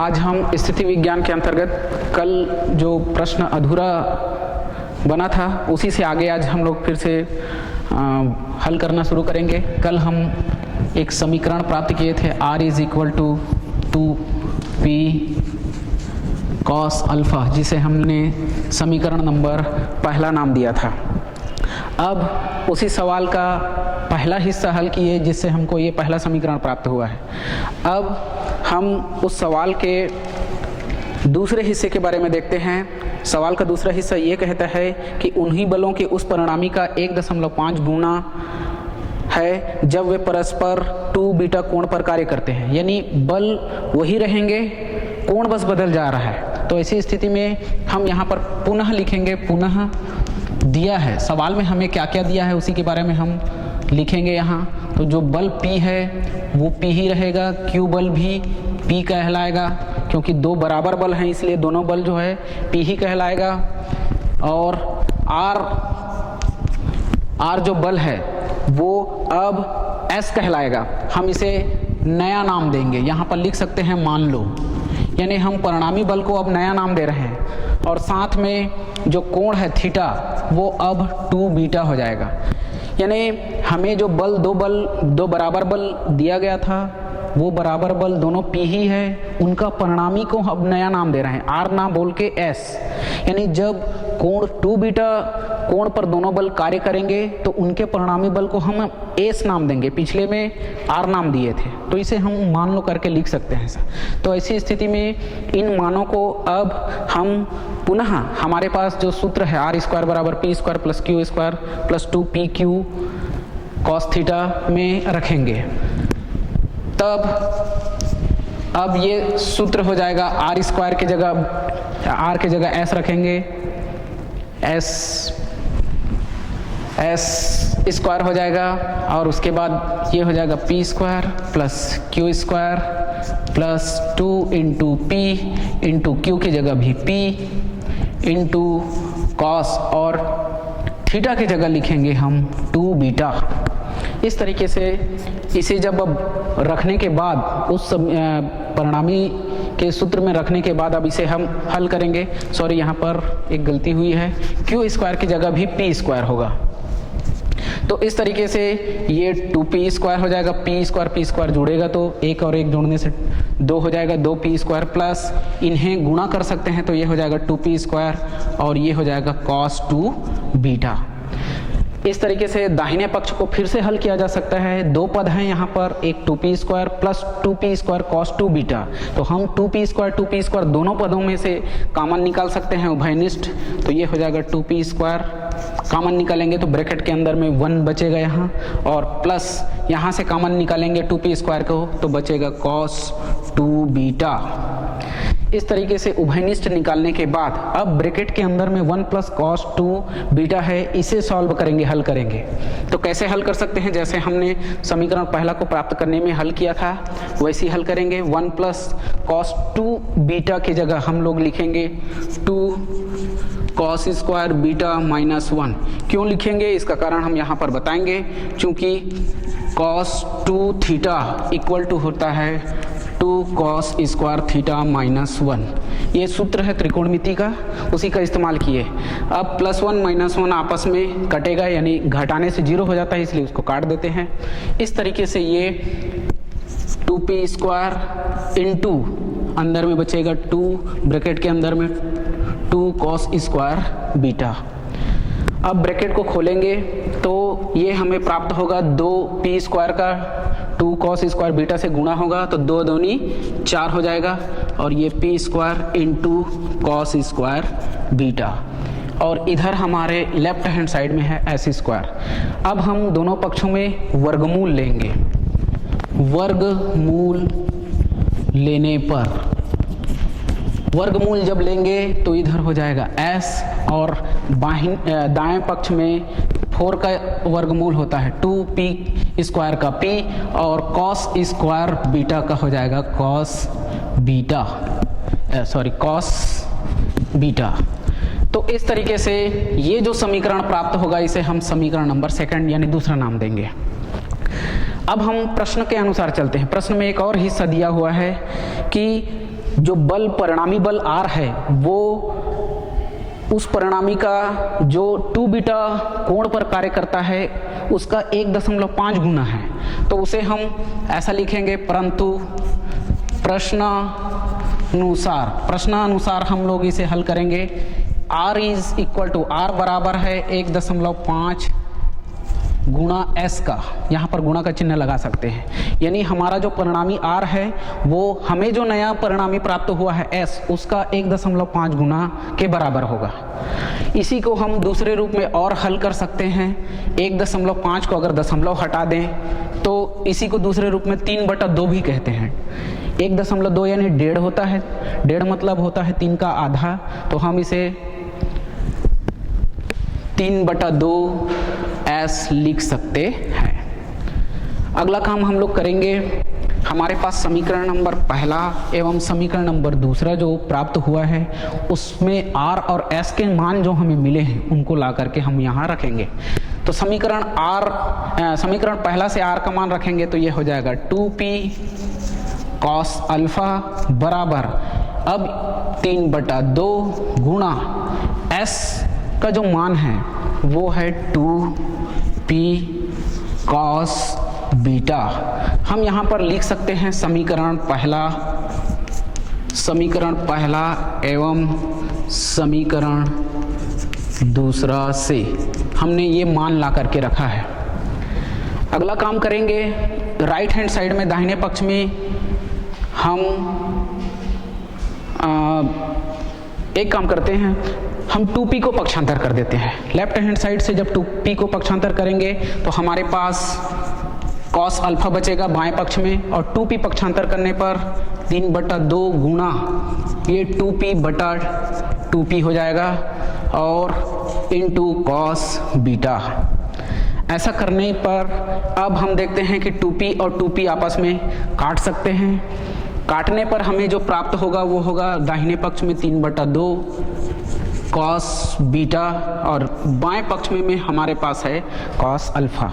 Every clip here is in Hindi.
आज हम स्थिति विज्ञान के अंतर्गत कल जो प्रश्न अधूरा बना था उसी से आगे आज हम लोग फिर से हल करना शुरू करेंगे। कल हम एक समीकरण प्राप्त किए थे r is equal to 2p cos alpha, जिसे हमने समीकरण नंबर पहला नाम दिया था। अब उसी सवाल का पहला हिस्सा हल किए जिससे हमको ये पहला समीकरण प्राप्त हुआ है। अब हम उस सवाल के दूसरे हिस्से के बारे में देखते हैं। सवाल का दूसरा हिस्सा ये कहता है कि उन्हीं बलों के उस परिणामी का 1.5 गुना है जब वे परस्पर 2 बीटा कोण पर कार्य करते हैं, यानी बल वही रहेंगे, कोण बस बदल जा रहा है। तो ऐसी स्थिति में हम यहाँ पर पुनः लिखेंगे, पुनः दिया है सवाल में हमें क्या क्या दिया है उसी के बारे में हम लिखेंगे यहाँ। तो जो बल P है वो P ही रहेगा, Q बल भी P कहलाएगा, क्योंकि दो बराबर बल हैं इसलिए दोनों बल जो है P ही कहलाएगा। और R जो बल है वो अब S कहलाएगा। हम इसे नया नाम देंगे, यहाँ पर लिख सकते हैं मान लो, यानी हम परिणामी बल को अब नया नाम दे रहे हैं। और साथ में जो कोण है थीटा वो अब 2 बीटा हो जाएगा, यानी हमें जो दो बराबर बल दिया गया था वो बराबर बल दोनों P ही है, उनका परिणामी को अब नया नाम दे रहे हैं, R ना बोल के S। यानी जब कोण 2 बीटा कोण पर दोनों बल कार्य करेंगे तो उनके परिणामी बल को हम S नाम देंगे, पिछले में R नाम दिए थे, तो इसे हम मान लो करके लिख सकते हैं। तो ऐसी स्थिति में इन मानों को अब हम पुनः हमारे पास जो सूत्र है r² बराबर p² plus q² plus 2pq cos theta में रखेंगे। तब अब ये सूत्र हो जाएगा r² की जगह r के जगह s रखेंगे, s² हो जाएगा, और उसके बाद ये हो जाएगा p² plus q² plus 2 into p into q की जगह भी p इंटू कॉस, और थीटा की जगह लिखेंगे हम 2 बीटा। इस तरीके से इसे जब अब रखने के बाद उस परिणामी के सूत्र में रखने के बाद अब इसे हम हल करेंगे। सॉरी, यहाँ पर एक गलती हुई है, q² की जगह भी p² होगा। तो इस तरीके से ये 2p² हो जाएगा, p² जुड़ेगा तो एक और एक जोड़ने से 2 हो जाएगा, 2p² प्लस इन्हें गुणा कर सकते हैं तो ये हो जाएगा 2p² और ये हो जाएगा cos 2 बीटा। इस तरीके से दाहिने पक्ष को फिर से हल किया जा सकता है। दो पद हैं यहाँ पर, एक 2p² plus 2p² cos 2 beta, तो हम 2p² दोनों पदों में से कॉमन निकाल सकते हैं उभयनिष्ठ, तो ये हो जाएगा 2p²। कॉमन निकालेंगे तो ब्रैकेट के अंदर में 1 बचेगा यहाँ, और प्लस यहाँ से कॉमन निकालेंगे 2p² को तो बचेगा cos 2 बीटा। इस तरीके से उभयनिष्ठ निकालने के बाद अब ब्रैकेट के अंदर में 1 प्लस cos 2 बीटा है, इसे सॉल्व करेंगे, हल करेंगे। तो कैसे हल कर सकते हैं, जैसे हमने समीकरण पहला को प्राप्त करने में हल किया था वैसे ही हल करेंगे। 1 प्लस cos 2 बीटा की जगह हम लोग लिखेंगे 2 cos² बीटा माइनस 1। क्यों लिखेंगे इसका कारण हम यहाँ पर बताएंगे, क्योंकि cos 2 थीटा इक्वल टू होता है 2 cos² थीटा माइनस 1। ये सूत्र है त्रिकोणमिति का, उसी का इस्तेमाल किए। अब +1 -1 आपस में कटेगा, यानी घटाने से 0 हो जाता है, इसलिए उसको काट देते हैं। इस तरीके से ये 2p² इंटू अंदर में बचेगा 2 ब्रैकेट के अंदर में 2 cos² बीटा। अब ब्रैकेट को खोलेंगे तो ये हमें प्राप्त होगा 2p² का 2 cos² बीटा से गुणा होगा तो 2 दूनी 4 हो जाएगा, और ये p² इंटू cos² बीटा, और इधर हमारे लेफ्ट हैंड साइड में है s²। अब हम दोनों पक्षों में वर्गमूल लेंगे। वर्गमूल लेने पर वर्गमूल जब लेंगे तो इधर हो जाएगा s, और दाएं पक्ष में 4 का वर्गमूल होता है 2p² का p, और cos² बीटा का हो जाएगा cos बीटा। तो इस तरीके से ये जो समीकरण प्राप्त होगा इसे हम समीकरण नंबर 2 यानी दूसरा नाम देंगे। अब हम प्रश्न के अनुसार चलते हैं। प्रश्न में एक और हिस्सा दिया हुआ है कि जो बल परिणामी बल R है वो उस परिणामी का जो 2 बीटा कोण पर कार्य करता है उसका 1.5 गुना है, तो उसे हम ऐसा लिखेंगे, परंतु प्रश्नानुसार हम लोग इसे हल करेंगे। R is equal to R बराबर है 1.5 गुणा S का, यहाँ पर गुणा का चिन्ह लगा सकते हैं, यानी हमारा जो परिणामी R है वो हमें जो नया परिणामी प्राप्त हुआ है S उसका 1.5 गुना के बराबर होगा। इसी को हम दूसरे रूप में और हल कर सकते हैं। 1.5 को अगर दशमलव हटा दें तो इसी को दूसरे रूप में 3/2 भी कहते हैं। 1.2 यानी 1.5 होता है, 1.5 मतलब होता है 3 का आधा, तो हम इसे 3/2 S लिख सकते हैं। अगला काम हम लोग करेंगे, हमारे पास समीकरण नंबर पहला एवं समीकरण नंबर दूसरा जो प्राप्त हुआ है उसमें R और S के मान जो हमें मिले हैं उनको ला करके हम यहाँ रखेंगे। तो समीकरण पहला से R का मान रखेंगे तो ये हो जाएगा 2p cos अल्फा बराबर, अब 3/2 गुणा S का जो मान है वो है 2p cos बीटा। हम यहाँ पर लिख सकते हैं समीकरण पहला एवं समीकरण दूसरा से हमने ये मान ला करके रखा है। अगला काम करेंगे, राइट हैंड साइड में दाहिने पक्ष में हम एक काम करते हैं, हम 2p को पक्षांतर कर देते हैं। लेफ्ट हैंड साइड से जब 2p को पक्षांतर करेंगे तो हमारे पास cos अल्फा बचेगा बाएं पक्ष में, और 2p पक्षांतर करने पर 3/2 गुणा ये 2p/2p हो जाएगा और इनटू cos बीटा। ऐसा करने पर अब हम देखते हैं कि 2p और 2p आपस में काट सकते हैं। काटने पर हमें जो प्राप्त होगा वो होगा दाहिने पक्ष में 3/2 cos बीटा और बाएं पक्ष में हमारे पास है cos अल्फा।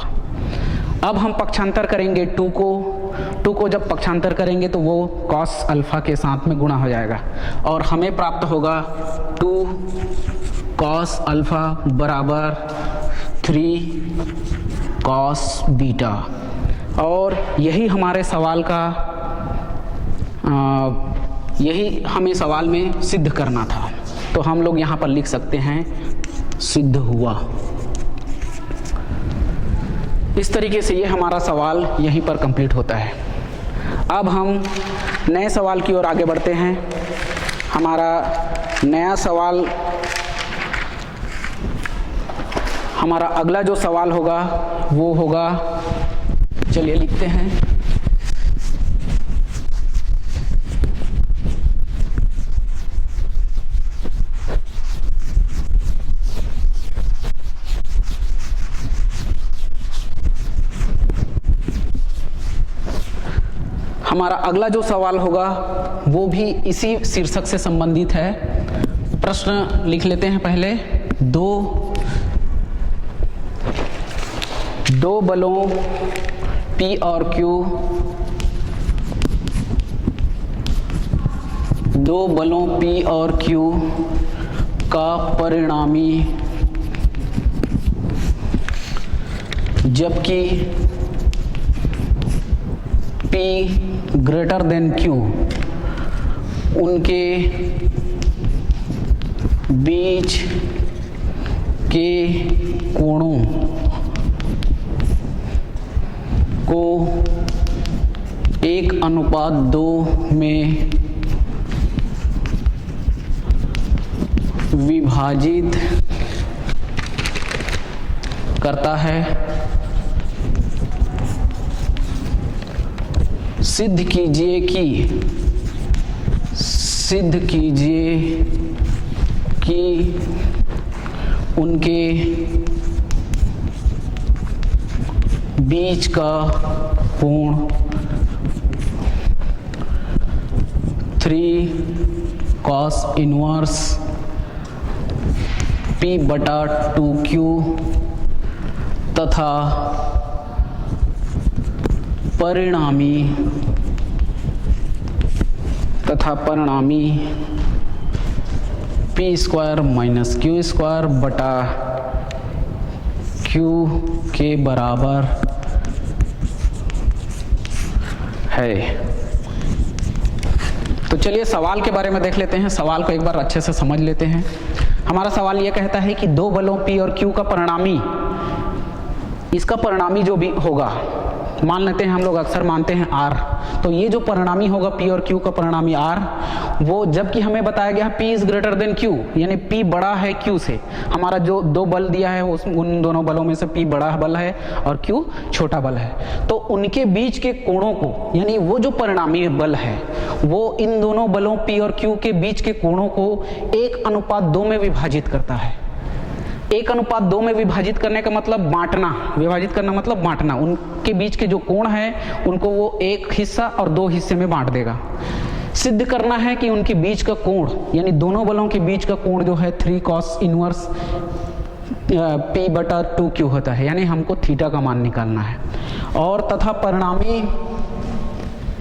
अब हम पक्षांतर करेंगे 2 को जब पक्षांतर करेंगे तो वो cos अल्फा के साथ में गुणा हो जाएगा और हमें प्राप्त होगा 2 cos अल्फा बराबर 3 cos बीटा। और यही हमारे सवाल का यही हमें सवाल में सिद्ध करना था, तो हम लोग यहाँ पर लिख सकते हैं सिद्ध हुआ। इस तरीके से ये हमारा सवाल यहीं पर कंप्लीट होता है। अब हम नए सवाल की ओर आगे बढ़ते हैं। हमारा नया सवाल, हमारा अगला जो सवाल होगा वो होगा, चलिए लिखते हैं, हमारा अगला जो सवाल होगा वो भी इसी शीर्षक से संबंधित है। प्रश्न लिख लेते हैं पहले। दो बलों P और Q, दो बलों P और Q का परिणामी जबकि P ग्रेटर देन Q, उनके बीच के कोणों को 1:2 में विभाजित करता है। सिद्ध कीजिए कि उनके बीच का कोण 3 cos इनवर्स P/2Q तथा तथा परिणामी P square minus Q square बटा क्यू के बराबर है। तो चलिए सवाल के बारे में देख लेते हैं, सवाल को एक बार अच्छे से समझ लेते हैं। हमारा सवाल यह कहता है कि दो बलों P और Q का परिणामी, इसका परिणामी जो भी होगा, मान लेते हैं हम लोग अक्सर मानते हैं R, तो ये जो परिणामी होगा P और Q का परिणामी R, वो जबकि हमें बताया गया P is greater than Q, यानी P बड़ा है Q से। हमारा जो दो बल दिया है उन दोनों बलों में से P बड़ा बल है और Q छोटा बल है, तो उनके बीच के कोणों को, यानी वो जो परिणामी बल है वो इन दोनों बलों P और Q के बीच के कोणों को 1:2 में विभाजित करता है। 1:2 में विभाजित करने का मतलब बांटना, विभाजित करना मतलब बांटना। उनके बीच के जो कोण है उनको वो एक हिस्सा और 2 हिस्से में बांट देगा। सिद्ध करना है कि उनके बीच का कोण, यानी दोनों बलों के बीच का कोण जो है 3 cos इनवर्स P/2Q होता है, यानी हमको थीटा का मान निकालना है। और तथा परिणामी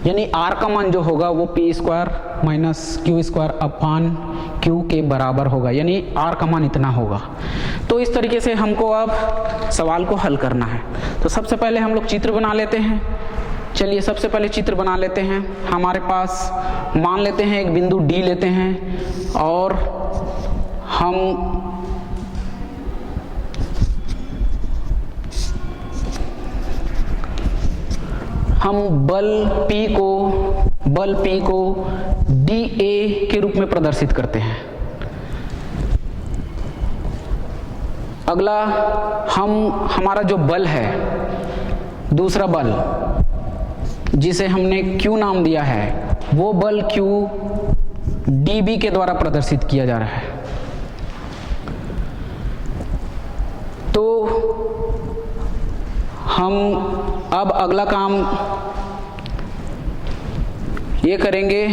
यानी R का मान जो होगा वो P square minus Q square upon Q के बराबर होगा, यानी R का मान इतना होगा। तो इस तरीके से हमको अब सवाल को हल करना है। तो सबसे पहले हम लोग चित्र बना लेते हैं। चलिए सबसे पहले चित्र बना लेते हैं। हमारे पास मान लेते हैं एक बिंदु D लेते हैं और हम बल P को dA के रूप में प्रदर्शित करते हैं। अगला हमारा जो बल है, दूसरा बल जिसे हमने Q नाम दिया है, वो बल Q dB के द्वारा प्रदर्शित किया जा रहा है। तो हम अब अगला काम ये करेंगे,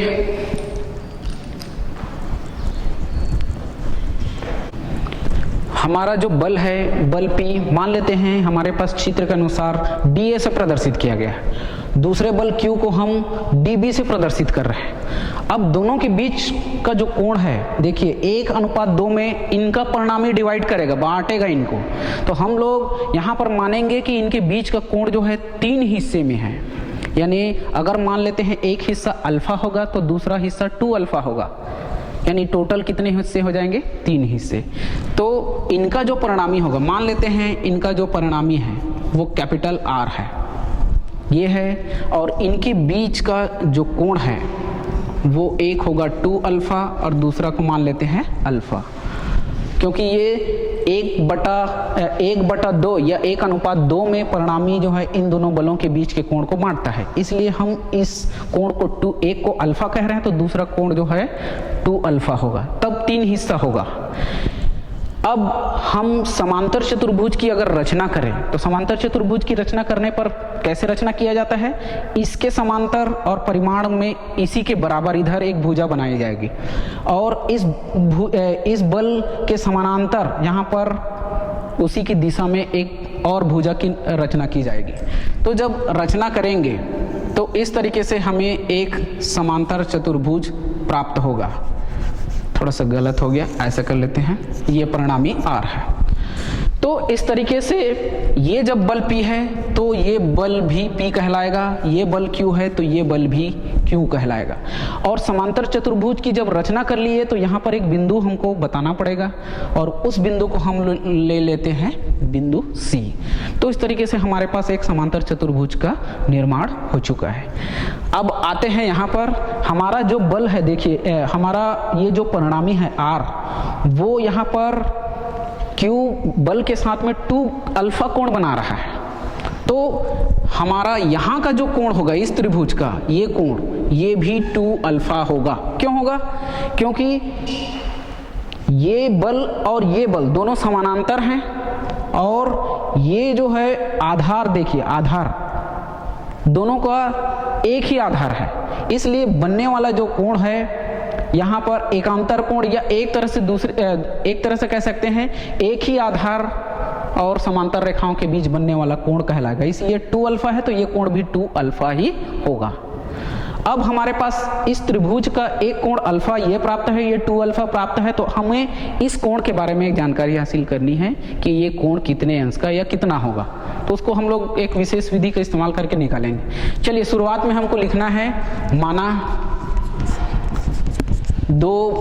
हमारा जो बल है, बल P मान लेते हैं हमारे पास चित्र के अनुसार dA से प्रदर्शित किया गया है। दूसरे बल Q को हम dB से प्रदर्शित कर रहे हैं। अब दोनों के बीच का जो कोण है, देखिए 1:2 में इनका परिणामी डिवाइड करेगा, बांटेगा इनको। तो हम लोग यहाँ पर मानेंगे कि इनके बीच का कोण जो है 3 हिस्से में है, यानी अगर मान लेते हैं एक हिस्सा अल्फा होगा तो दूसरा हिस्सा 2 अल्फा होगा, यानी टोटल कितने हिस्से हो जाएंगे? 3 हिस्से। तो इनका जो परिणामी होगा, मान लेते हैं इनका जो परिणामी है वो कैपिटल R है, ये है, और इनके बीच का जो कोण है वो एक होगा 2 अल्फा और दूसरा को मान लेते हैं अल्फा, क्योंकि ये 1/2 या 1:2 में परिणामी जो है इन दोनों बलों के बीच के कोण को बांटता है, इसलिए हम इस कोण को एक को अल्फा कह रहे हैं, तो दूसरा कोण जो है 2 अल्फा होगा, तब 3 हिस्सा होगा। अब हम समांतर चतुर्भुज की अगर रचना करें तो समांतर चतुर्भुज की रचना करने पर कैसे रचना किया जाता है? इसके समांतर और परिमाण में इसी के बराबर इधर एक भुजा बनाई जाएगी और इस बल के समानांतर यहाँ पर उसी की दिशा में एक और भुजा की रचना की जाएगी। तो जब रचना करेंगे तो इस तरीके से हमें एक समांतर चतुर्भुज प्राप्त होगा। थोड़ा सा गलत हो गया, ऐसा कर लेते हैं, ये परिणामी R है। तो इस तरीके से ये जब बल P है तो ये बल भी P कहलाएगा, ये बल Q है तो ये बल भी Q कहलाएगा। और समांतर चतुर्भुज की जब रचना कर ली है तो यहाँ पर एक बिंदु हमको बताना पड़ेगा और उस बिंदु को हम ले लेते हैं बिंदु C। तो इस तरीके से हमारे पास एक समांतर चतुर्भुज का निर्माण हो चुका है। अब आते हैं यहाँ पर, हमारा जो बल है, देखिए हमारा ये जो परिणामी है R, वो यहाँ पर Q बल के साथ में 2 अल्फा कोण बना रहा है। तो हमारा यहाँ का जो कोण होगा इस त्रिभुज का, ये कोण, ये भी 2 अल्फा होगा। क्यों होगा? क्योंकि ये बल और ये बल दोनों समानांतर हैं और ये जो है आधार, देखिए आधार दोनों का एक ही आधार है, इसलिए बनने वाला जो कोण है यहाँ पर एकांतर कोण, या एक तरह से कह सकते हैं एक ही आधार और समांतर रेखाओं के बीच बनने वाला कोण कहलाएगा। इसलिए 2 अल्फा है तो ये कोण भी 2 अल्फा ही होगा। अब हमारे पास इस त्रिभुज का एक कोण अल्फा ये प्राप्त है, ये 2 अल्फा प्राप्त है, तो हमें इस कोण के बारे में एक जानकारी हासिल करनी है कि ये कोण कितने अंश का या कितना होगा। तो उसको हम लोग एक विशेष विधि का इस्तेमाल करके निकालेंगे। चलिए शुरुआत में हमको लिखना है, माना दो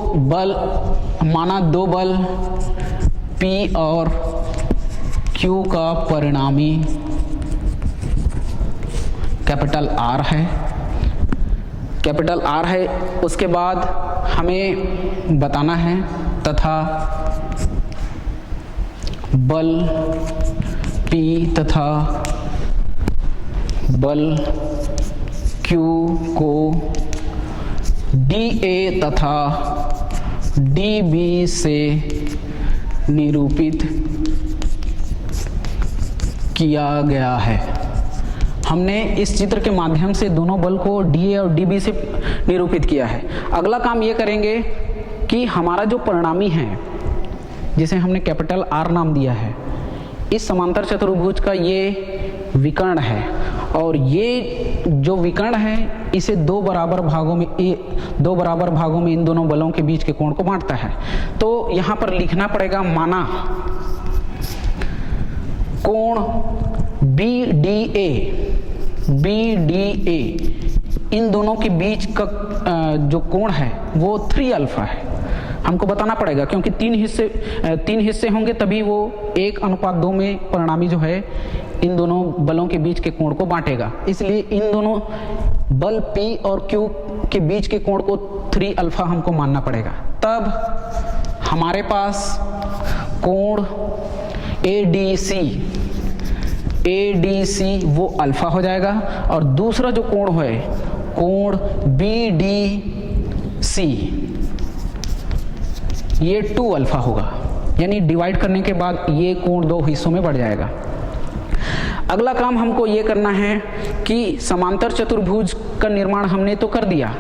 बल P और Q का परिणामी कैपिटल R है। उसके बाद हमें बताना है तथा बल P तथा बल Q को dA तथा dB से निरूपित किया गया है। हमने इस चित्र के माध्यम से दोनों बल को dA और dB से निरूपित किया है। अगला काम ये करेंगे कि हमारा जो परिणामी है, जिसे हमने कैपिटल R नाम दिया है, इस समांतर चतुर्भुज का ये विकर्ण है, और ये जो विकर्ण है इसे दो बराबर भागों में इन दोनों बलों के बीच के कोण को बांटता है। तो यहाँ पर लिखना पड़ेगा, माना कोण BDA इन दोनों के बीच का जो कोण है वो 3 अल्फा है। हमको बताना पड़ेगा, क्योंकि तीन हिस्से होंगे तभी वो 1:2 में परिणामी जो है इन दोनों बलों के बीच के कोण को बांटेगा। इसलिए इन दोनों बल P और Q के बीच के कोण को 3 अल्फा हमको मानना पड़ेगा। तब हमारे पास कोण ADC वो अल्फा हो जाएगा, और दूसरा जो कोण है कोण BDC ये 2 अल्फा होगा। यानी डिवाइड करने के बाद ये कोण 2 हिस्सों में बढ़ जाएगा। अगला काम हमको ये करना है कि समांतर चतुर्भुज का निर्माण हमने तो कर दिया,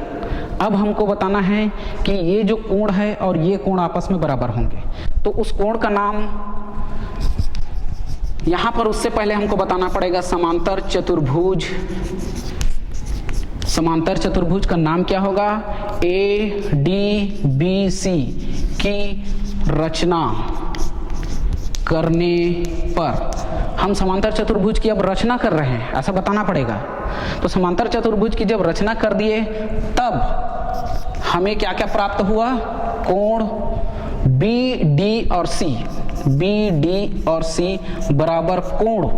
अब हमको बताना है कि ये जो कोण है और ये कोण आपस में बराबर होंगे। तो उस कोण का नाम यहाँ पर उससे पहले हमको बताना पड़ेगा समांतर चतुर्भुज का नाम क्या होगा। ADBC की रचना करने पर, हम समांतर चतुर्भुज की अब रचना कर रहे हैं ऐसा बताना पड़ेगा। तो समांतर चतुर्भुज की जब रचना कर दिए तब हमें क्या क्या प्राप्त हुआ, कोण BD और C बराबर कोण,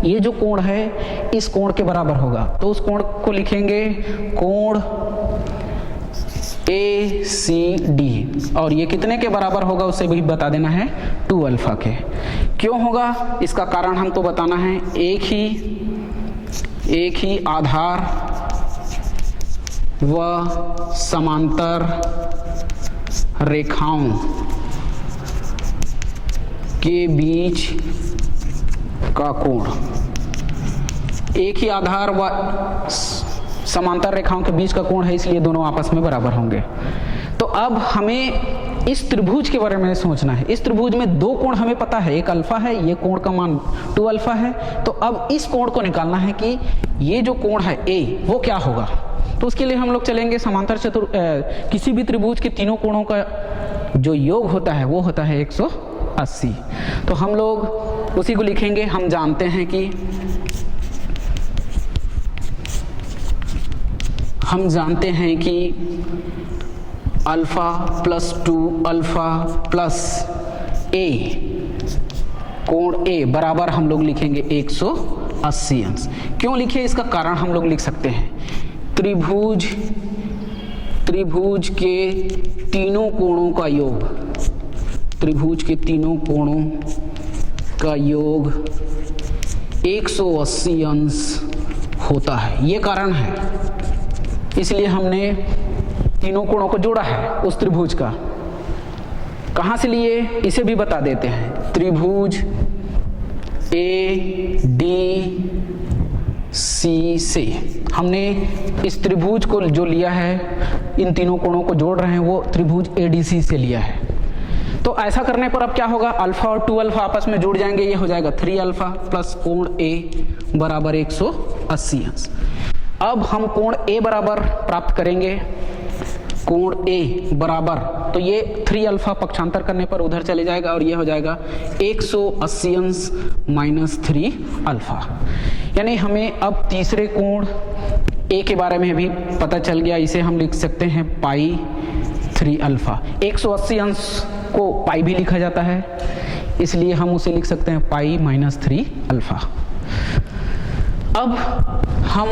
ये जो कोण है इस कोण के बराबर होगा। तो उस कोण को लिखेंगे कोण ACD, और ये कितने के बराबर होगा उसे भी बता देना है, 2 अल्फा के। क्यों होगा इसका कारण हमको बताना है। एक ही आधार व समांतर रेखाओं के बीच का कोण, एक ही आधार व समांतर रेखाओं के बीच का कोण है, इसलिए दोनों आपस में बराबर होंगे। तो अब हमें इस त्रिभुज के बारे में सोचना है। इस त्रिभुज में 2 कोण हमें पता है, एक अल्फा है, ये कोण का मान 2 अल्फा है। तो अब इस कोण को निकालना है कि ये जो कोण है A वो क्या होगा। तो उसके लिए हम लोग चलेंगे समांतर किसी भी त्रिभुज के तीनों कोणों का जो योग होता है वो होता है 180। तो हम लोग उसी को लिखेंगे। हम जानते हैं कि alpha plus 2 alpha plus A, कोण A बराबर हम लोग लिखेंगे 180 अंश। क्यों लिखे इसका कारण हम लोग लिख सकते हैं। त्रिभुज के तीनों कोणों का योग 180 अंश होता है, ये कारण है। इसलिए हमने तीनों कोणों को जोड़ा है उस त्रिभुज का। कहाँ से लिए इसे भी बता देते हैं। त्रिभुज ADC से हमने इस त्रिभुज को जो लिया है, इन तीनों कोणों को जोड़ रहे हैं, वो त्रिभुज ADC से लिया है। तो ऐसा करने पर अब क्या होगा, अल्फा और 2 अल्फा आपस में जुड़ जाएंगे, ये हो जाएगा 3 अल्फा प्लस कोण A बराबर 180 अंश। अब हम कोण ए बराबर प्राप्त करेंगे, कोण ए बराबर, तो ये 3 अल्फा पक्षांतर करने पर उधर चले जाएगा और ये हो जाएगा 180 अंश माइनस 3 अल्फा। यानी हमें अब तीसरे कोण ए के बारे में भी पता चल गया। इसे हम लिख सकते हैं पाई 3 अल्फा। 180 अंश को पाई भी लिखा जाता है, इसलिए हम उसे लिख सकते हैं पाई माइनस 3 अल्फा। अब हम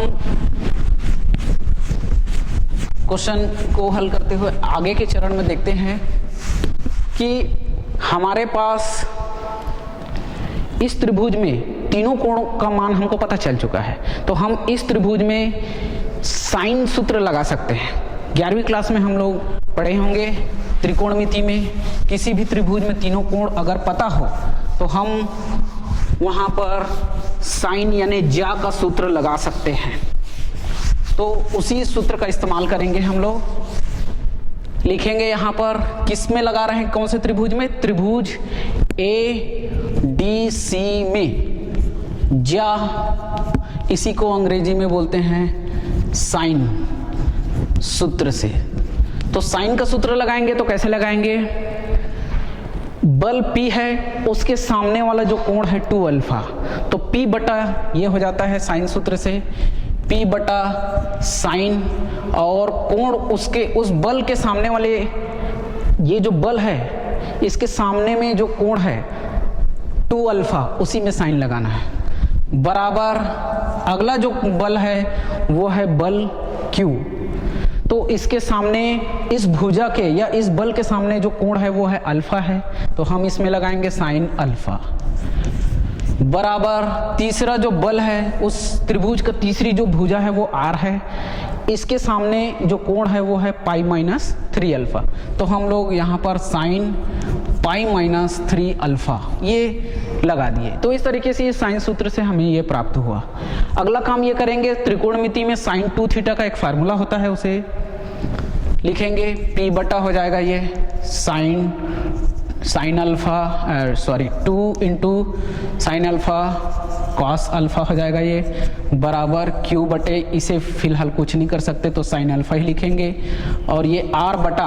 क्वेश्चन को हल करते हुए आगे के चरण में देखते हैं कि हमारे पास इस त्रिभुज में तीनों कोणों का मान हमको पता चल चुका है, तो हम इस त्रिभुज में साइन सूत्र लगा सकते हैं। 11वीं क्लास में हम लोग पढ़े होंगे त्रिकोणमिति में किसी भी त्रिभुज में तीनों कोण अगर पता हो तो हम वहां पर साइन यानी ज्या का सूत्र लगा सकते हैं। तो उसी सूत्र का इस्तेमाल करेंगे हम लोग। लिखेंगे यहाँ पर किस में लगा रहे हैं, कौन से त्रिभुज में, त्रिभुज ADC में ज्या, इसी को अंग्रेजी में बोलते हैं साइन सूत्र से। तो साइन का सूत्र लगाएंगे तो कैसे लगाएंगे, बल P है, उसके सामने वाला जो कोण है 2 अल्फा, तो P बटा ये हो जाता है साइन सूत्र से P बटा साइन, और कोण उसके उस बल के सामने वाले, ये जो बल है इसके सामने में जो कोण है 2 अल्फा, उसी में साइन लगाना है, बराबर अगला जो बल है वो है बल Q, तो इसके सामने इस भुजा के या इस बल के सामने जो कोण है वो है अल्फा है, तो हम इसमें लगाएंगे साइन अल्फा, बराबर तीसरा जो बल है उस त्रिभुज का तीसरी जो भुजा है वो R है, इसके सामने जो कोण है वो है पाई माइनस 3 अल्फा, तो हम लोग यहाँ पर साइन पाई माइनस 3 अल्फा ये लगा दिए। तो इस तरीके से ये साइन सूत्र से हमें ये प्राप्त हुआ। अगला काम ये करेंगे, त्रिकोणमिति में साइन 2 थीटा का एक फार्मूला होता है, उसे लिखेंगे, P बटा हो जाएगा ये sine alpha, sorry 2 into sine alpha cos alpha हो जाएगा ये, बराबर Q बटे, इसे फिलहाल कुछ नहीं कर सकते तो साइन अल्फा ही लिखेंगे, और ये R बटा,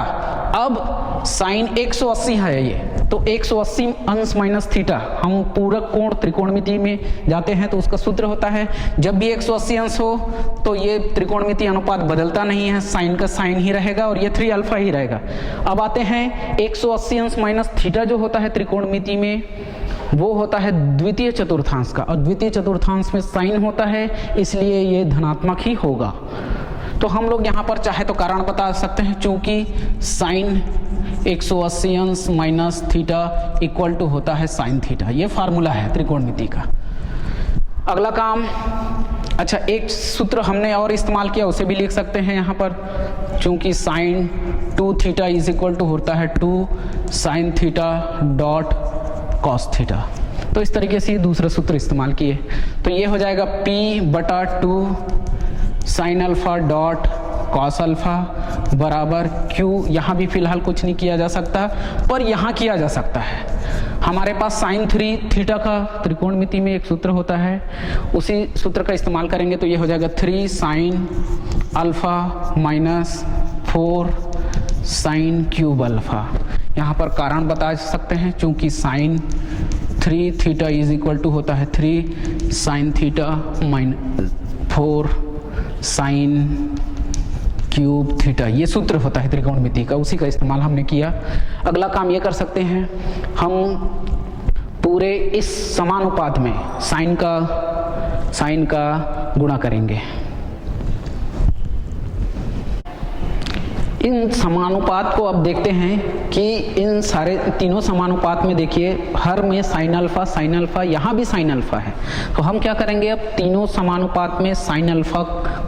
अब साइन 180 है ये, तो 180 अंश माइनस थीटा, हम पूरक कोण त्रिकोणमिति में जाते हैं तो उसका सूत्र होता है, जब भी 180 अंश हो तो ये त्रिकोणमिति अनुपात बदलता नहीं है, साइन का साइन ही रहेगा और ये 3 अल्फा ही रहेगा। अब आते हैं 180 अंश माइनस थीटा जो होता है त्रिकोणमिति में वो होता है द्वितीय चतुर्थांश का, और द्वितीय चतुर्थांश में साइन होता है, इसलिए ये धनात्मक ही होगा। तो हम लोग यहाँ पर चाहे तो कारण बता सकते हैं, चूंकि साइन 180 अंश माइनस थीटा इक्वल टू होता है साइन थीटा, ये फार्मूला है त्रिकोणमिति का। अगला काम, अच्छा एक सूत्र हमने और इस्तेमाल किया, उसे भी लिख सकते हैं यहाँ पर, चूंकि sine 2 theta is equal to होता है 2 sine theta dot cos theta, तो इस तरीके से दूसरा सूत्र इस्तेमाल किए, तो ये हो जाएगा P बटा 2 sine alpha dot cos alpha बराबर Q, यहाँ भी फिलहाल कुछ नहीं किया जा सकता पर यहाँ किया जा सकता है। हमारे पास साइन 3 थीटा का त्रिकोणमिति में एक सूत्र होता है, उसी सूत्र का इस्तेमाल करेंगे, तो ये हो जाएगा 3 sine alpha minus 4 sine cube alpha. यहाँ पर कारण बता सकते हैं, चूंकि sine 3 theta is equal to होता है 3 sine theta minus 4 sine cube theta, ये सूत्र होता है त्रिकोणमिति का, उसी का इस्तेमाल हमने किया। अगला काम ये कर सकते हैं, हम पूरे इस समानुपात में साइन का गुणा करेंगे। इन समानुपात को अब देखते हैं कि इन सारे तीनों समानुपात में देखिए हर में साइन अल्फा, यहाँ भी साइन अल्फा है, तो हम क्या करेंगे, अब तीनों समानुपात में साइन अल्फा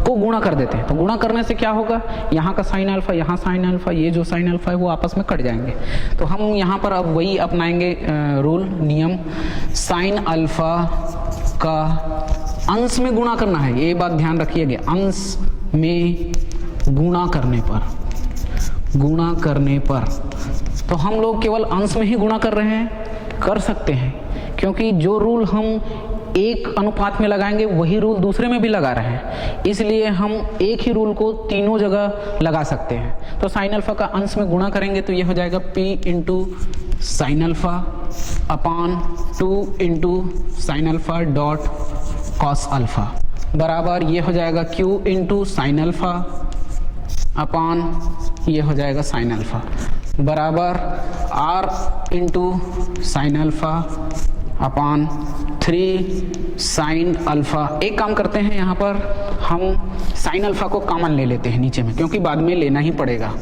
को गुणा कर देते हैं। तो गुणा करने से क्या होगा, यहाँ का साइन अल्फा, यहाँ साइन अल्फा, ये जो साइन अल्फा है वो आपस में कट जाएंगे। तो हम यहाँ पर अब वही अपनाएंगे रूल, नियम, साइन अल्फा का अंश में गुणा करना है, ये बात ध्यान रखिएगा, अंश में गुणा करने पर तो हम लोग केवल अंश में ही गुणा कर रहे हैं, कर सकते हैं, क्योंकि जो रूल हम एक अनुपात में लगाएंगे वही रूल दूसरे में भी लगा रहे हैं, इसलिए हम एक ही रूल को तीनों जगह लगा सकते हैं। तो साइन अल्फा का अंश में गुणा करेंगे तो ये हो जाएगा p इंटू साइन अल्फा अपान 2 into sine alpha dot cos alpha बराबर ये हो जाएगा q इंटू साइन अल्फा अपान ये हो जाएगा साइन अल्फा बराबर r इंटू साइन अल्फा अपान 3 साइन अल्फा। एक काम करते हैं, यहाँ पर हम साइन अल्फा को कॉमन ले लेते हैं नीचे में, क्योंकि बाद में लेना ही पड़ेगा।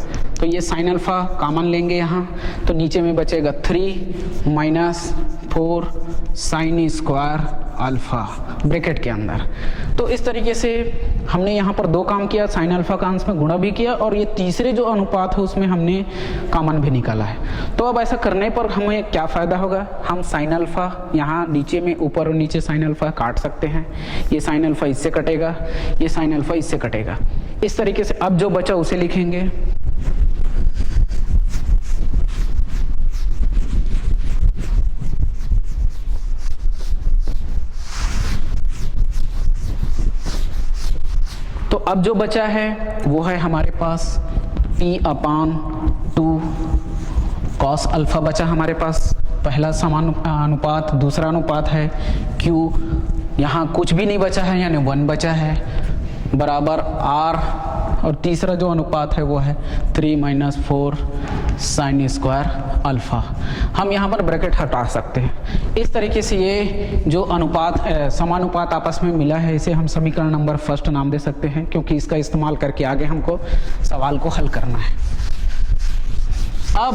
तो ये साइन अल्फा कॉमन लेंगे यहाँ, तो नीचे में बचेगा 3 minus 4 sine square alpha bracket के अंदर। तो इस तरीके से हमने यहाँ पर दो काम किया, साइन अल्फा का अंश में गुणा भी किया और ये तीसरे जो अनुपात है उसमें हमने कॉमन भी निकाला है। तो अब ऐसा करने पर हमें क्या फ़ायदा होगा, हम साइन अल्फा यहाँ नीचे में ऊपर और नीचे साइन अल्फा काट सकते हैं। ये साइन अल्फा इससे कटेगा, ये साइन अल्फा इससे कटेगा। इस तरीके से अब जो बचा उसे लिखेंगे। तो अब जो बचा है वो है हमारे पास p अपान 2 कॉस अल्फा बचा हमारे पास, पहला समान अनुपात। दूसरा अनुपात है q, यहाँ कुछ भी नहीं बचा है यानी 1 बचा है बराबर r, और तीसरा जो अनुपात है वो है 3 माइनस 4 साइन स्क्वायर अल्फा। हम यहाँ पर ब्रैकेट हटा सकते हैं। इस तरीके से ये जो अनुपात समानुपात आपस में मिला है इसे हम समीकरण नंबर फर्स्ट नाम दे सकते हैं, क्योंकि इसका इस्तेमाल करके आगे हमको सवाल को हल करना है। अब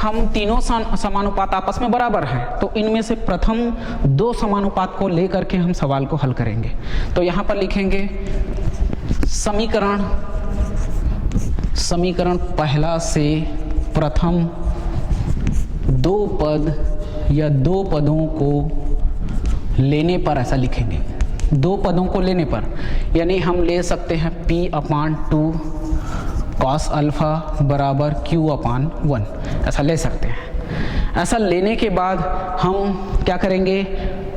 हम तीनों समानुपात आपस में बराबर हैं, तो इनमें से प्रथम दो समानुपात को लेकर के हम सवाल को हल करेंगे। तो यहाँ पर लिखेंगे समीकरण पहला से प्रथम दो पद या दो पदों को लेने पर, ऐसा लिखेंगे दो पदों को लेने पर, यानी हम ले सकते हैं p अपान 2 कॉस अल्फा बराबर q अपान 1, ऐसा ले सकते हैं। ऐसा लेने के बाद हम क्या करेंगे,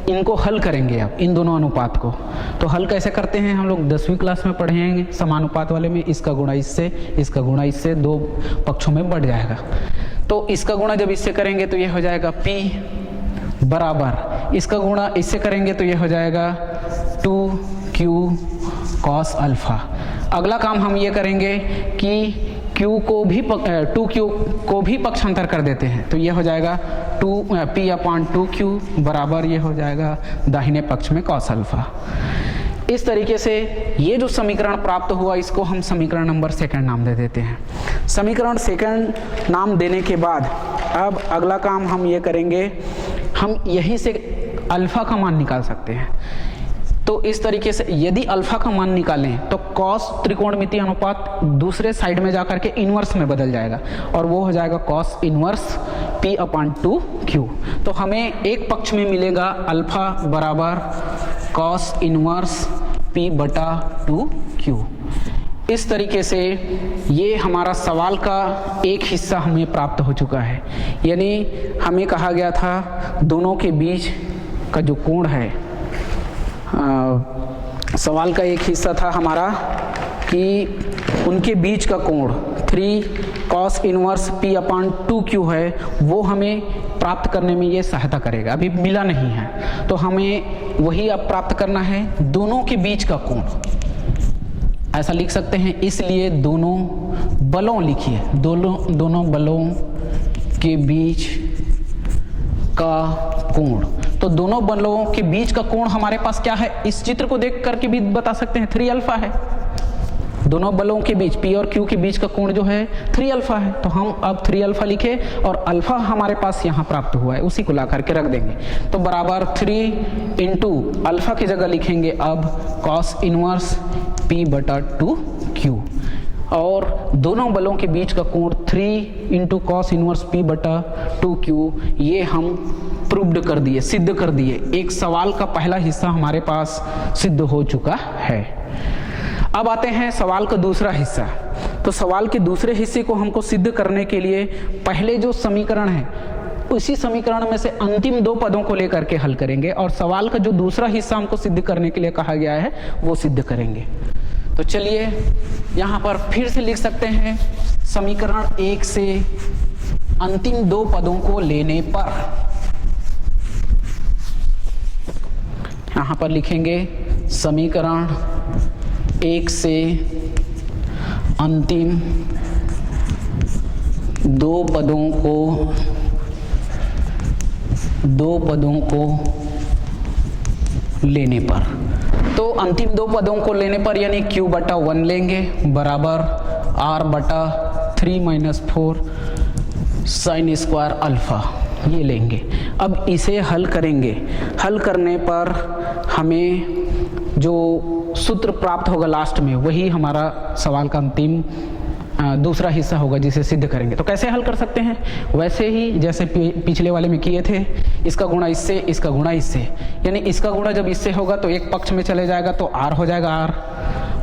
इनको हल करेंगे। अब इन दोनों अनुपात को तो हल कैसे करते हैं, हम लोग 10वीं क्लास में पढ़ेंगे समानुपात वाले में। इसका गुणा इससे, इसका गुणा इससे, दो पक्षों में बढ़ जाएगा। तो इसका गुणा जब इससे करेंगे तो ये हो जाएगा p बराबर, इसका गुणा इससे करेंगे तो ये हो जाएगा 2q कॉस अल्फा। अगला काम हम ये करेंगे कि q को भी 2q को भी पक्षांतर कर देते हैं, तो ये हो जाएगा p अपान 2q बराबर ये हो जाएगा दाहिने पक्ष में कॉस अल्फा। इस तरीके से ये जो समीकरण प्राप्त हुआ इसको हम समीकरण नंबर सेकंड नाम दे देते हैं। समीकरण सेकंड नाम देने के बाद अब अगला काम हम ये करेंगे, हम यहीं से अल्फा का मान निकाल सकते हैं। तो इस तरीके से यदि अल्फा का मान निकालें तो कॉस त्रिकोणमितीय अनुपात दूसरे साइड में जाकर के इनवर्स में बदल जाएगा और वो हो जाएगा कॉस इनवर्स p अपान 2q। तो हमें एक पक्ष में मिलेगा अल्फा बराबर कॉस इनवर्स p बटा 2q। इस तरीके से ये हमारा सवाल का एक हिस्सा हमें प्राप्त हो चुका है। यानी हमें कहा गया था दोनों के बीच का जो कोण है, सवाल का एक हिस्सा था हमारा कि उनके बीच का कोण 3 कॉस इनवर्स p अपान 2q है, वो हमें प्राप्त करने में ये सहायता करेगा। अभी मिला नहीं है तो हमें वही अब प्राप्त करना है, दोनों के बीच का कोण। ऐसा लिख सकते हैं, इसलिए दोनों बलों लिखिए, दोनों बलों के बीच का कोण। तो दोनों बलों के बीच का कोण हमारे पास क्या है, इस चित्र को देख करके भी बता सकते हैं, 3 अल्फा है। दोनों बलों के बीच p और q के बीच का कोण जो है 3 अल्फा है। तो हम अब 3 अल्फा लिखे और अल्फा हमारे पास यहाँ प्राप्त हुआ है, उसी को ला करके रख देंगे। तो बराबर 3 इंटू अल्फा की जगह लिखेंगे अब कॉस इनवर्स p बटा 2q, और दोनों बलों के बीच का कोण 3 इंटू कॉस इनवर्स p बटा 2q। ये हम प्रूव्ड कर दिए, सिद्ध कर दिए। एक सवाल का पहला हिस्सा हमारे पास सिद्ध हो चुका है। अब आते हैं सवाल का दूसरा हिस्सा। तो सवाल के दूसरे हिस्से को हमको सिद्ध करने के लिए पहले जो समीकरण है उसी समीकरण में से अंतिम दो पदों को लेकर के हल करेंगे और सवाल का जो दूसरा हिस्सा हमको सिद्ध करने के लिए कहा गया है वो सिद्ध करेंगे। तो चलिए यहाँ पर फिर से लिख सकते हैं, समीकरण 1 से अंतिम दो पदों को लेने पर, यहाँ पर लिखेंगे समीकरण 1 से अंतिम दो पदों को लेने पर। तो अंतिम दो पदों को लेने पर यानी q/1 लेंगे बराबर r/3 - 4 sin स्क्वायर अल्फा, ये लेंगे। अब इसे हल करेंगे। हल करने पर हमें जो सूत्र प्राप्त होगा लास्ट में वही हमारा सवाल का अंतिम दूसरा हिस्सा होगा जिसे सिद्ध करेंगे। तो कैसे हल कर सकते हैं? वैसे ही जैसे पिछले वाले में किए थे, इसका गुणा इससे, इसका गुणा इससे, यानी इसका गुणा जब इससे होगा तो एक पक्ष में चले जाएगा तो r हो जाएगा r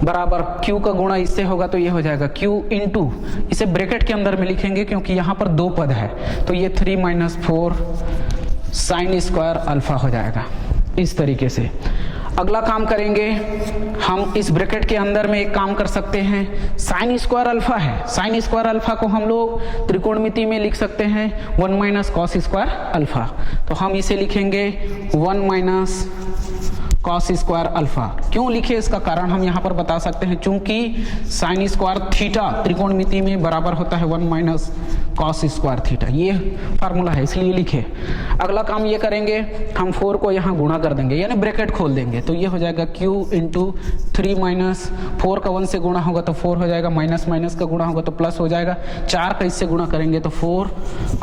बराबर q का गुणा इससे होगा तो ये हो जाएगा q इंटू, इसे ब्रैकेट के अंदर में लिखेंगे क्योंकि यहाँ पर दो पद है तो ये 3 - 4 sin स्क्वायर अल्फा हो जाएगा। इस तरीके से अगला काम करेंगे हम, इस ब्रैकेट के अंदर में एक काम कर सकते हैं, साइन स्क्वायर अल्फा है, साइन स्क्वायर अल्फा को हम लोग त्रिकोणमिति में लिख सकते हैं 1 - cos स्क्वायर अल्फा। तो हम इसे लिखेंगे 1 - cos स्क्वायर अल्फा। क्यों लिखे इसका कारण हम यहाँ पर बता सकते हैं, चूंकि साइन स्क्वायर थीटा त्रिकोणमिति में बराबर होता है 1 - cos स्क्वायर थीटा, ये फार्मूला है इसलिए लिखे। अगला काम ये करेंगे, हम 4 को यहाँ गुणा कर देंगे यानी ब्रैकेट खोल देंगे तो ये हो जाएगा q इंटू 3 - 4 का 1 से गुणा होगा तो 4 हो जाएगा, माइनस माइनस का गुणा होगा तो प्लस हो जाएगा, 4 का इससे गुणा करेंगे तो 4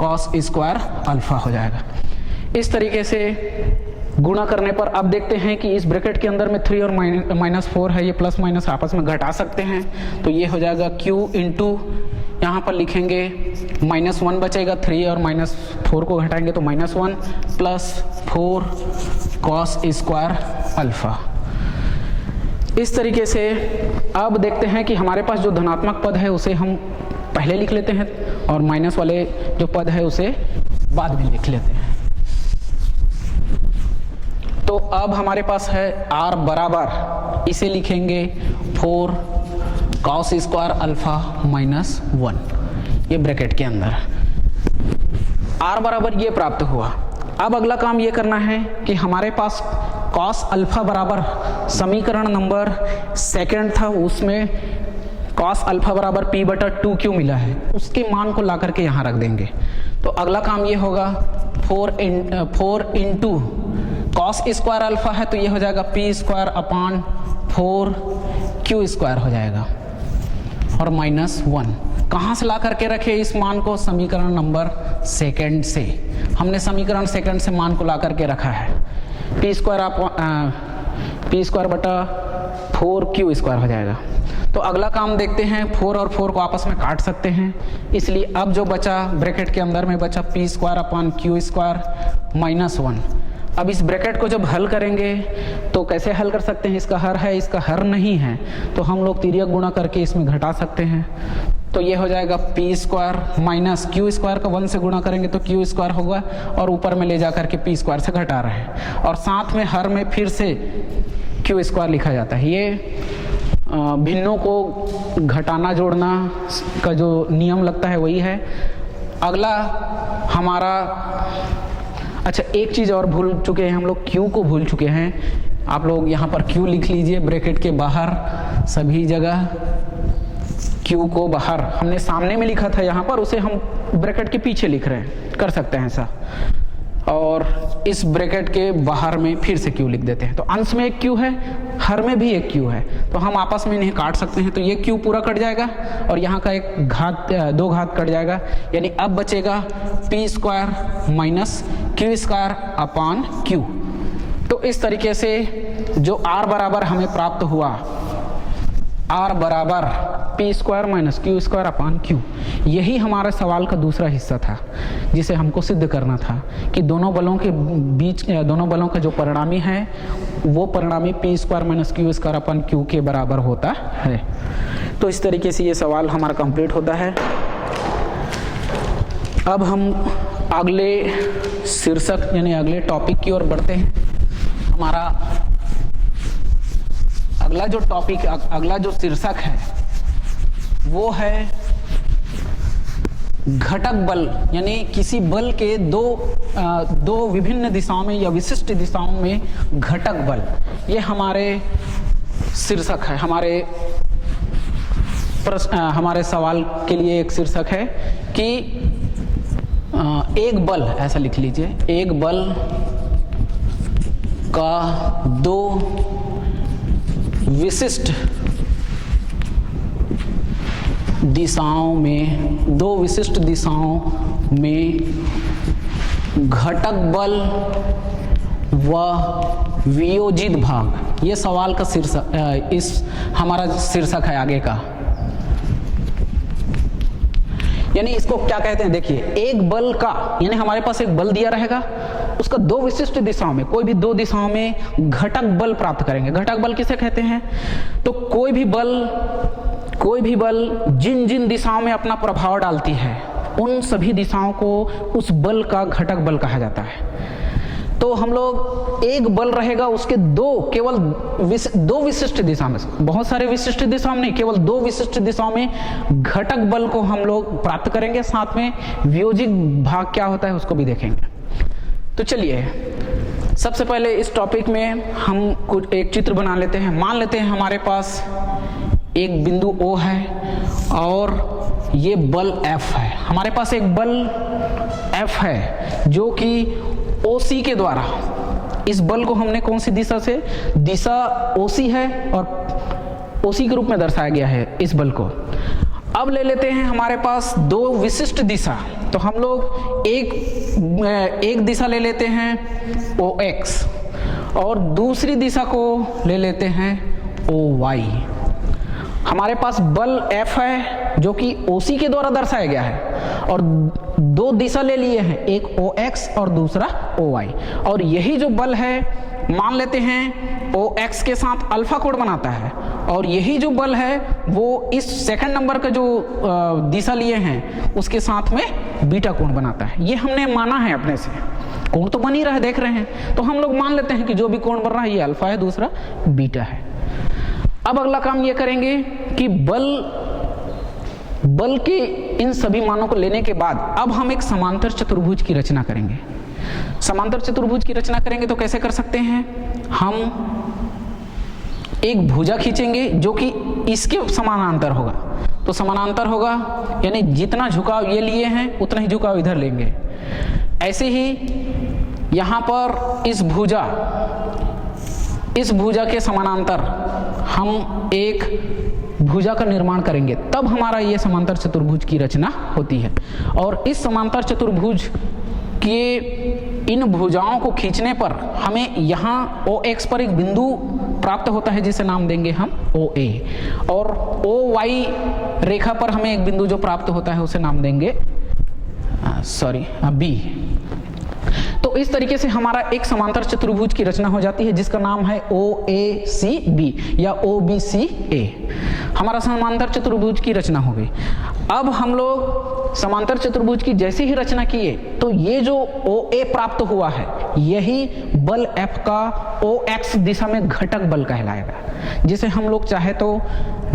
cos स्क्वायर अल्फा हो जाएगा। इस तरीके से गुणा करने पर अब देखते हैं कि इस ब्रैकेट के अंदर में 3 और -4 है, ये प्लस माइनस आपस में घटा सकते हैं तो ये हो जाएगा q इंटू, यहाँ पर लिखेंगे -1 बचेगा, 3 और -4 को घटाएंगे तो -1 प्लस 4 cos स्क्वायर अल्फा। इस तरीके से अब देखते हैं कि हमारे पास जो धनात्मक पद है उसे हम पहले लिख लेते हैं और माइनस वाले जो पद है उसे बाद में लिख लेते हैं। तो अब हमारे पास है r बराबर, इसे लिखेंगे 4 cos स्क्वायर अल्फा -1, ये ब्रैकेट के अंदर r बराबर ये प्राप्त हुआ। अब अगला काम ये करना है कि हमारे पास cos अल्फा बराबर समीकरण नंबर 2 था, उसमें cos अल्फा बराबर p/2q मिला है, उसके मान को ला करके यहाँ रख देंगे। तो अगला काम ये होगा 4 इंटू cos स्क्वायर अल्फा है तो ये हो जाएगा p²/4 q स्क्वायर हो जाएगा और -1 कहाँ से ला करके रखे इस मान को, समीकरण नंबर 2 से। हमने समीकरण 2 से मान को ला करके रखा है, p²/4 q स्क्वायर हो जाएगा। तो अगला काम देखते हैं, 4 और 4 को आपस में काट सकते हैं, इसलिए अब जो बचा ब्रैकेट के अंदर में बचा p²/q स्क्वायर -1। अब इस ब्रैकेट को जब हल करेंगे तो कैसे हल कर सकते हैं, इसका हर है, इसका हर नहीं है तो हम लोग तिर्यक गुणा करके इसमें घटा सकते हैं। तो ये हो जाएगा p² माइनस q स्क्वायर का 1 से गुणा करेंगे तो q स्क्वायर होगा और ऊपर में ले जा करके p स्क्वायर से घटा रहे हैं और साथ में हर में फिर से q स्क्वायर लिखा जाता है। ये भिन्नों को घटाना जोड़ना का जो नियम लगता है वही है। अगला हमारा, अच्छा एक चीज़ और भूल चुके हैं हम लोग, q को भूल चुके हैं। आप लोग यहाँ पर q लिख लीजिए ब्रैकेट के बाहर, सभी जगह q को बाहर हमने सामने में लिखा था, यहाँ पर उसे हम ब्रैकेट के पीछे लिख रहे हैं, कर सकते हैं ऐसा। और इस ब्रैकेट के बाहर में फिर से q लिख देते हैं। तो अंश में एक q है, हर में भी एक q है, तो हम आपस में इन्हें काट सकते हैं। तो ये q पूरा कट जाएगा और यहाँ का एक घात, 2 घात कट जाएगा, यानी अब बचेगा p² minus q square upon q। तो इस तरीके से जो r बराबर हमें प्राप्त हुआ, r बराबर p² minus q square upon q, यही हमारे सवाल का दूसरा हिस्सा था जिसे हमको सिद्ध करना था कि दोनों बलों के बीच, दोनों बलों का जो परिणामी है वो परिणामी p² minus q square upon q के बराबर होता है। तो इस तरीके से ये सवाल हमारा कंप्लीट होता है। अब हम अगले शीर्षक यानी अगले टॉपिक की ओर बढ़ते हैं। हमारा अगला जो टॉपिक, अगला जो शीर्षक है वो है घटक बल, यानी किसी बल के दो विभिन्न दिशाओं में या विशिष्ट दिशाओं में घटक बल। ये हमारे शीर्षक है, हमारे सवाल के लिए एक शीर्षक है कि एक बल, ऐसा लिख लीजिए, एक बल का दो विशिष्ट दिशाओं में घटक बल व वियोजित भाग, ये सवाल का शीर्षक, इस हमारा शीर्षक है आगे का। यानी इसको क्या कहते हैं, देखिए, एक बल का, यानी हमारे पास एक बल दिया रहेगा, उसका दो विशिष्ट दिशाओं में, कोई भी दो दिशाओं में घटक बल प्राप्त करेंगे। घटक बल किसे कहते हैं? तो कोई भी बल जिन जिन दिशाओं में अपना प्रभाव डालती है उन सभी दिशाओं को उस बल का घटक बल कहा जाता है। तो हम लोग एक बल रहेगा, उसके केवल दो विशिष्ट दिशा में, बहुत सारे विशिष्ट दिशाओं में नहीं, केवल दो विशिष्ट दिशाओं में घटक बल को हम लोग प्राप्त करेंगे। साथ में वियोजित भाग क्या होता है उसको भी देखेंगे। तो चलिए, सबसे पहले इस टॉपिक में हम एक चित्र बना लेते हैं। मान लेते हैं हमारे पास एक बिंदु O है और ये बल F है। हमारे पास एक बल F है जो कि OC के द्वारा, इस बल को हमने कौन सी दिशा से, दिशा OC है और OC के रूप में दर्शाया गया है इस बल को। अब ले लेते हैं हमारे पास दो विशिष्ट दिशा, तो हम लोग एक दिशा ले लेते हैं OX और दूसरी दिशा को ले लेते हैं OY। हमारे पास बल F है जो कि OC के द्वारा दर्शाया गया है और दो दिशा ले लिए हैं, एक OX और दूसरा OY। और यही जो बल है, मान लेते हैं OX के साथ अल्फा कोण बनाता है और यही जो बल है वो इस सेकंड नंबर का जो दिशा लिए हैं उसके साथ में बीटा कोण बनाता है। ये हमने माना है अपने से, कोण तो बन ही रहा है, देख रहे हैं, तो हम लोग मान लेते हैं कि जो भी कोण बन रहा है ये अल्फा है, दूसरा बीटा है। अब अगला काम ये करेंगे कि बल के इन सभी मानों को लेने के बाद अब हम एक समांतर चतुर्भुज की रचना करेंगे। समांतर चतुर्भुज की रचना करेंगे तो कैसे कर सकते हैं? हम एक भुजा खींचेंगे जो कि इसके समानांतर होगा। तो समानांतर होगा यानी जितना झुकाव ये लिए हैं उतना ही झुकाव इधर लेंगे। ऐसे ही यहाँ पर इस भुजा के समानांतर हम एक भुजा का निर्माण करेंगे, तब हमारा ये समांतर चतुर्भुज की रचना होती है। और इस समांतर चतुर्भुज के इन भुजाओं को खींचने पर हमें यहाँ OX पर एक बिंदु प्राप्त होता है जिसे नाम देंगे हम OA, और OY रेखा पर हमें एक बिंदु जो प्राप्त होता है उसे नाम देंगे B। तो इस तरीके से हमारा एक समांतर चतुर्भुज की रचना हो जाती है जिसका नाम है OACB या OBCA। हमारा समांतर चतुर्भुज की रचना हो गई। अब हम लोग समांतर चतुर्भुज की जैसे ही रचना किए तो ये जो OA प्राप्त हुआ है यही बल F का OX दिशा में घटक बल कहलाएगा, जिसे हम लोग चाहे तो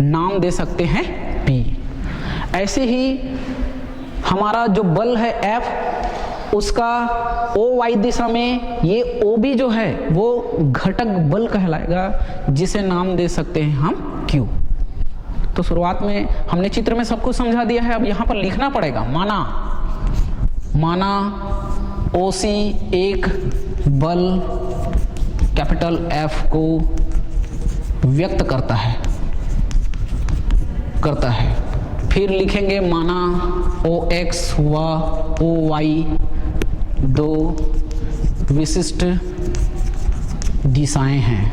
नाम दे सकते हैं P। ऐसे ही हमारा जो बल है F, उसका OY दिशा में ये OB जो है वो घटक बल कहलाएगा जिसे नाम दे सकते हैं हम Q। तो शुरुआत में हमने चित्र में सब कुछ समझा दिया है, अब यहाँ पर लिखना पड़ेगा। माना OC एक बल कैपिटल F को व्यक्त करता है। फिर लिखेंगे माना OX व OY दो विशिष्ट दिशाएं हैं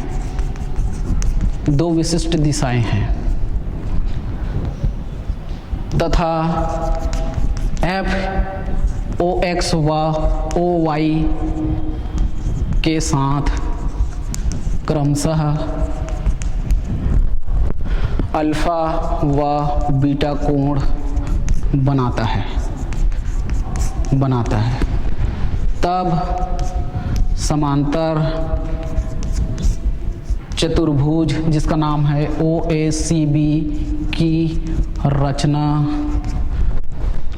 तथा F OX व OY के साथ क्रमशः अल्फा व बीटा कोण बनाता है। तब समांतर चतुर्भुज जिसका नाम है OACB की रचना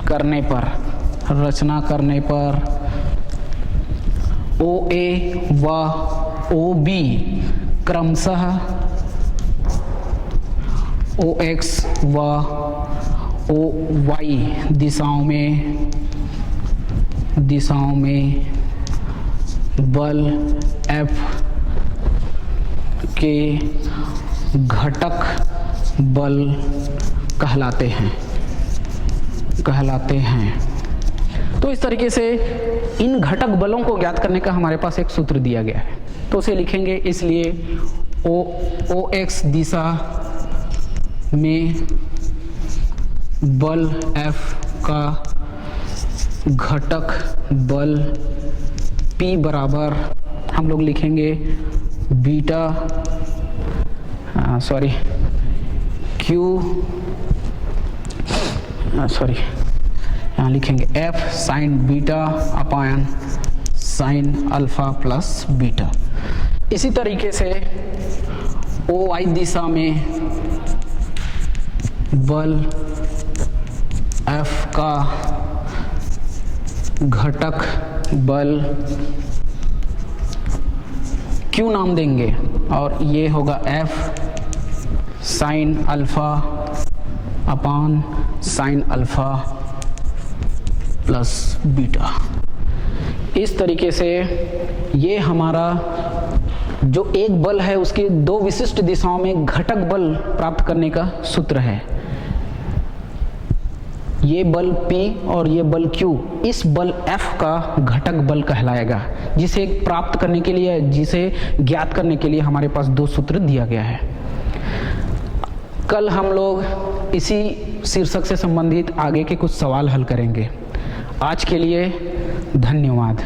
करने पर OA व OB क्रमशः OX व OY दिशाओं में बल F के घटक बल कहलाते हैं। तो इस तरीके से इन घटक बलों को ज्ञात करने का हमारे पास एक सूत्र दिया गया है, तो उसे लिखेंगे। इसलिए OX दिशा में बल F का घटक बल P बराबर हम लोग लिखेंगे बीटा यहाँ लिखेंगे F साइन बीटा अपान साइन अल्फा प्लस बीटा। इसी तरीके से OY दिशा में बल F का घटक बल Q नाम देंगे और ये होगा F साइन अल्फा अपान साइन अल्फा प्लस बीटा। इस तरीके से ये हमारा जो एक बल है उसके दो विशिष्ट दिशाओं में घटक बल प्राप्त करने का सूत्र है। ये बल P और ये बल Q इस बल F का घटक बल कहलाएगा, जिसे प्राप्त करने के लिए, जिसे ज्ञात करने के लिए हमारे पास दो सूत्र दिया गया है। कल हम लोग इसी शीर्षक से संबंधित आगे के कुछ सवाल हल करेंगे। आज के लिए धन्यवाद।